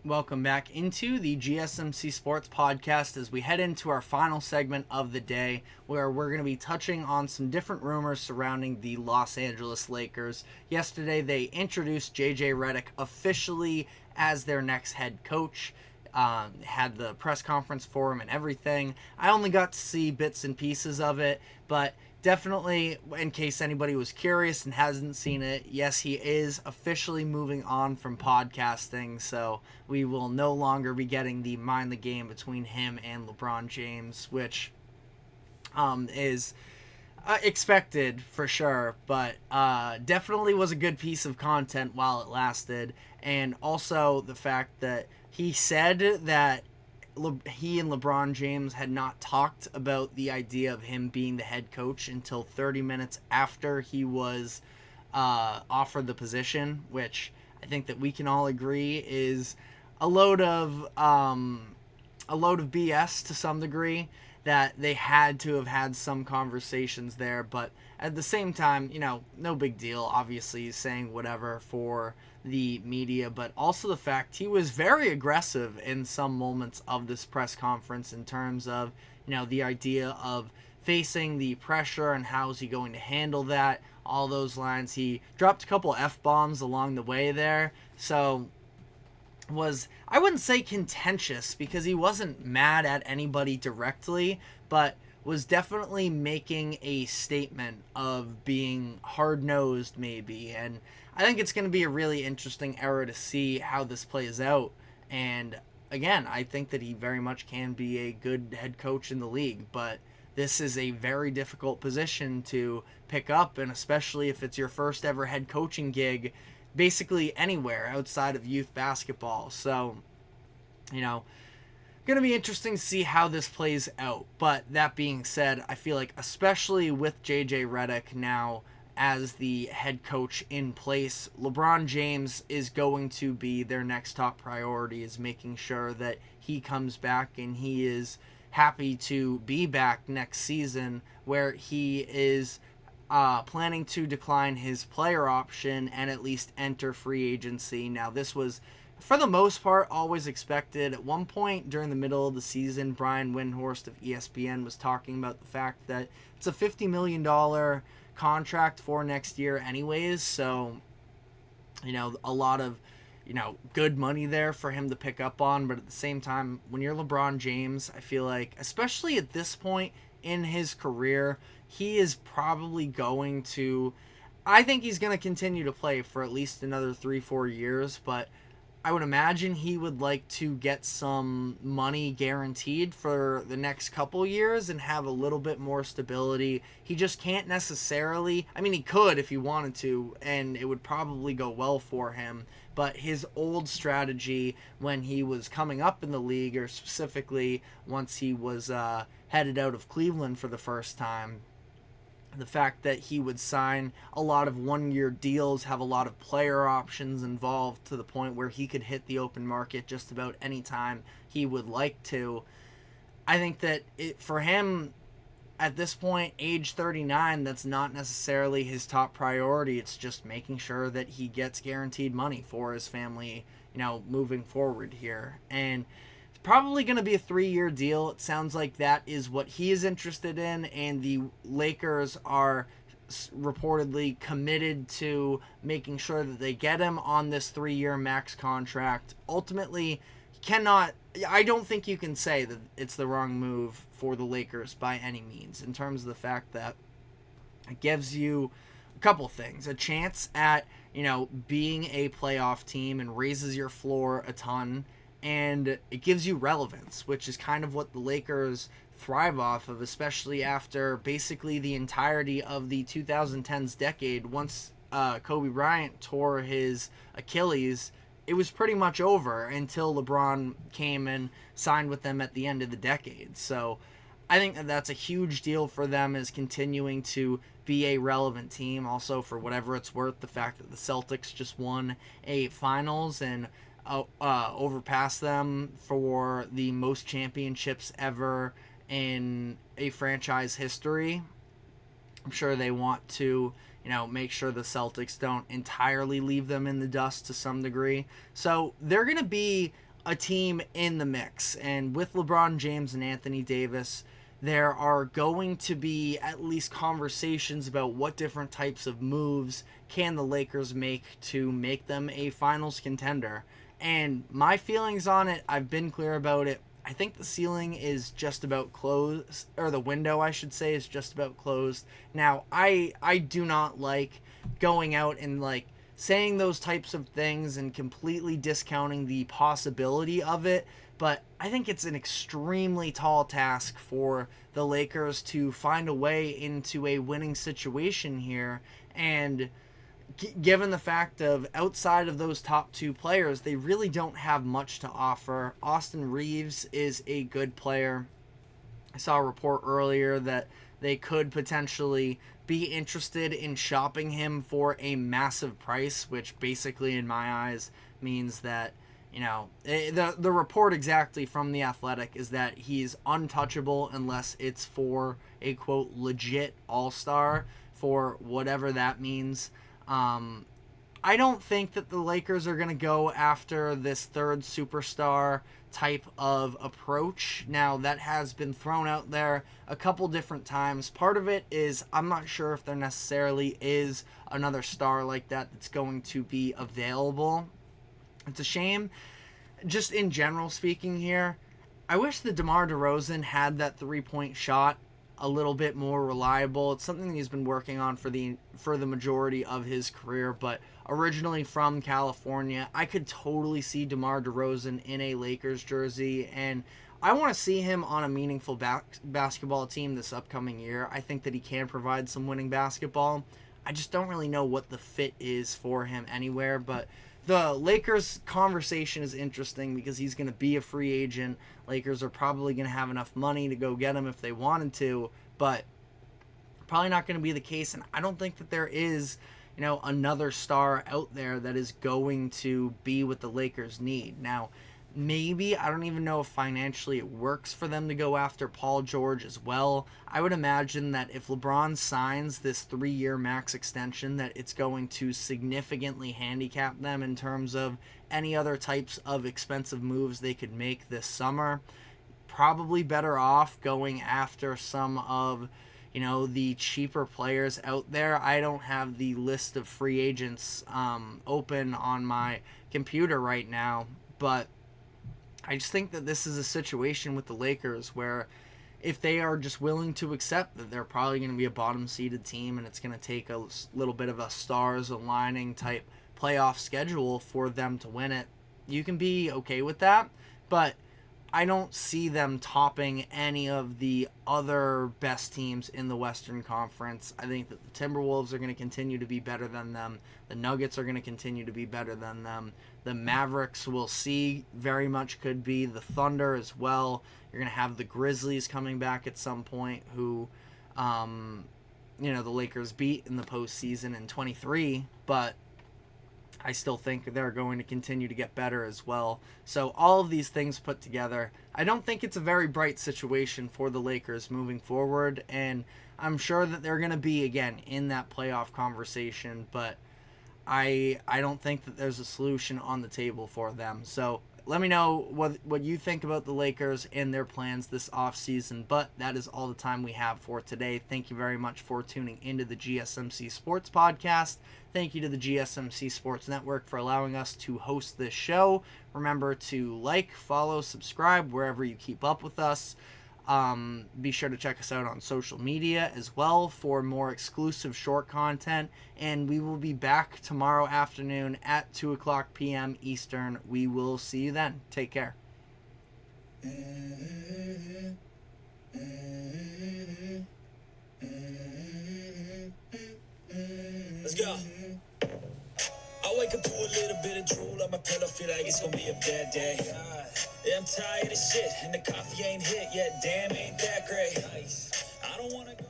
Welcome back into the GSMC Sports Podcast as we head into our final segment of the day, where we're going to be touching on some different rumors surrounding the Los Angeles Lakers. Yesterday, they introduced JJ Redick officially as their next head coach. Had the press conference for him and everything. I only got to see bits and pieces of it, but definitely, in case anybody was curious and hasn't seen it, yes, he is officially moving on from podcasting, so we will no longer be getting the Mind the Game between him and LeBron James, which is expected for sure, but definitely was a good piece of content while it lasted. And also the fact that he said that he and LeBron James had not talked about the idea of him being the head coach until 30 minutes after he was offered the position, which I think that we can all agree is a load of BS to some degree, that they had to have had some conversations there. But at the same time, no big deal. Obviously, he's saying whatever for the media, but also the fact he was very aggressive in some moments of this press conference in terms of, the idea of facing the pressure and how is he going to handle that, all those lines. He dropped a couple F-bombs along the way there, so I wouldn't say contentious because he wasn't mad at anybody directly, but was definitely making a statement of being hard-nosed maybe. And I think it's going to be a really interesting era to see how this plays out. And again, I think that he very much can be a good head coach in the league, but this is a very difficult position to pick up, and especially if it's your first ever head coaching gig basically anywhere outside of youth basketball. So, going to be interesting to see how this plays out. But that being said, I feel like especially with JJ Redick now as the head coach in place, LeBron James is going to be their next top priority, is making sure that he comes back and he is happy to be back next season, where he is planning to decline his player option and at least enter free agency. Now, this was, for the most part, always expected. At one point during the middle of the season, Brian Windhorst of ESPN was talking about the fact that it's a $50 million contract for next year anyways, so, a lot of, good money there for him to pick up on. But at the same time, when you're LeBron James, I feel like, especially at this point in his career, he is probably going to, I think he's going to continue to play for at least another 3-4 years, but I would imagine he would like to get some money guaranteed for the next couple years and have a little bit more stability. He just can't necessarily, he could if he wanted to, and it would probably go well for him, but his old strategy when he was coming up in the league, or specifically once he was headed out of Cleveland for the first time, the fact that he would sign a lot of one-year deals, have a lot of player options involved to the point where he could hit the open market just about any time he would like to. I think that for him, at this point, age 39, that's not necessarily his top priority. It's just making sure that he gets guaranteed money for his family, moving forward here. And probably going to be a 3-year deal. It sounds like that is what he is interested in, and the Lakers are reportedly committed to making sure that they get him on this 3-year max contract. Ultimately, I don't think you can say that it's the wrong move for the Lakers by any means, in terms of the fact that it gives you a couple things. A chance at, being a playoff team and raises your floor a ton, and it gives you relevance, which is kind of what the Lakers thrive off of, especially after basically the entirety of the 2010s decade. Once Kobe Bryant tore his Achilles, it was pretty much over until LeBron came and signed with them at the end of the decade. So I think that that's a huge deal for them, is continuing to be a relevant team. Also, for whatever it's worth, the fact that the Celtics just won a finals and overpass them for the most championships ever in a franchise history. I'm sure they want to, make sure the Celtics don't entirely leave them in the dust to some degree. So they're going to be a team in the mix. And with LeBron James and Anthony Davis, there are going to be at least conversations about what different types of moves can the Lakers make to make them a finals contender. And my feelings on it, I've been clear about it. I think the ceiling is just about closed, or the window, I should say, is just about closed. Now, I do not like going out and like saying those types of things and completely discounting the possibility of it, but I think it's an extremely tall task for the Lakers to find a way into a winning situation here. And given the fact of outside of those top two players, they really don't have much to offer. Austin Reeves is a good player. I saw a report earlier that they could potentially be interested in shopping him for a massive price, which basically in my eyes means that, you know, the report exactly from The Athletic is that he's untouchable unless it's for a, quote, legit all-star, for whatever that means. I don't think that the Lakers are going to go after this third superstar type of approach. Now, that has been thrown out there a couple different times. Part of it is I'm not sure if there necessarily is another star like that that's going to be available. It's a shame. Just in general speaking here, I wish that DeMar DeRozan had that three-point shot a little bit more reliable. It's something he's been working on for the majority of his career, but originally from California, I could totally see DeMar DeRozan in a Lakers jersey, and I want to see him on a meaningful basketball team this upcoming year. I think that he can provide some winning basketball. I just don't really know what the fit is for him anywhere, but the Lakers conversation is interesting because he's going to be a free agent. Lakers are probably going to have enough money to go get him if they wanted to, but probably not going to be the case. And I don't think that there is, you know, another star out there that is going to be what the Lakers need. Now, maybe, I don't even know if financially it works for them to go after Paul George as well. I would imagine that if LeBron signs this 3-year max extension, that it's going to significantly handicap them in terms of any other types of expensive moves they could make this summer. Probably better off going after some of, you know, the cheaper players out there. I don't have the list of free agents open on my computer right now, but I just think that this is a situation with the Lakers where if they are just willing to accept that they're probably going to be a bottom-seeded team and it's going to take a little bit of a stars aligning type playoff schedule for them to win it, you can be okay with that. But I don't see them topping any of the other best teams in the Western Conference. I think that the Timberwolves are going to continue to be better than them. The Nuggets are going to continue to be better than them. The Mavericks, we'll see, very much could be. The Thunder as well. You're going to have the Grizzlies coming back at some point who, you know, the Lakers beat in the postseason in 23, but I still think they're going to continue to get better as well. So all of these things put together, I don't think it's a very bright situation for the Lakers moving forward, and I'm sure that they're going to be, again, in that playoff conversation, but I don't think that there's a solution on the table for them. So let me know what you think about the Lakers and their plans this offseason, but that is all the time we have for today. Thank you very much for tuning into the GSMC Sports Podcast. Thank you to the GSMC Sports Network for allowing us to host this show. Remember to like, follow, subscribe wherever you keep up with us. Be sure to check us out on social media as well for more exclusive short content. And we will be back tomorrow afternoon at 2 o'clock p.m. Eastern. We will see you then. Take care. Let's go. I wake up to a little bit of drool on my pillow, feel like it's gonna be a bad day. Yeah, I'm tired of shit, and the coffee ain't hit yet. Damn, ain't that great. I don't wanna go.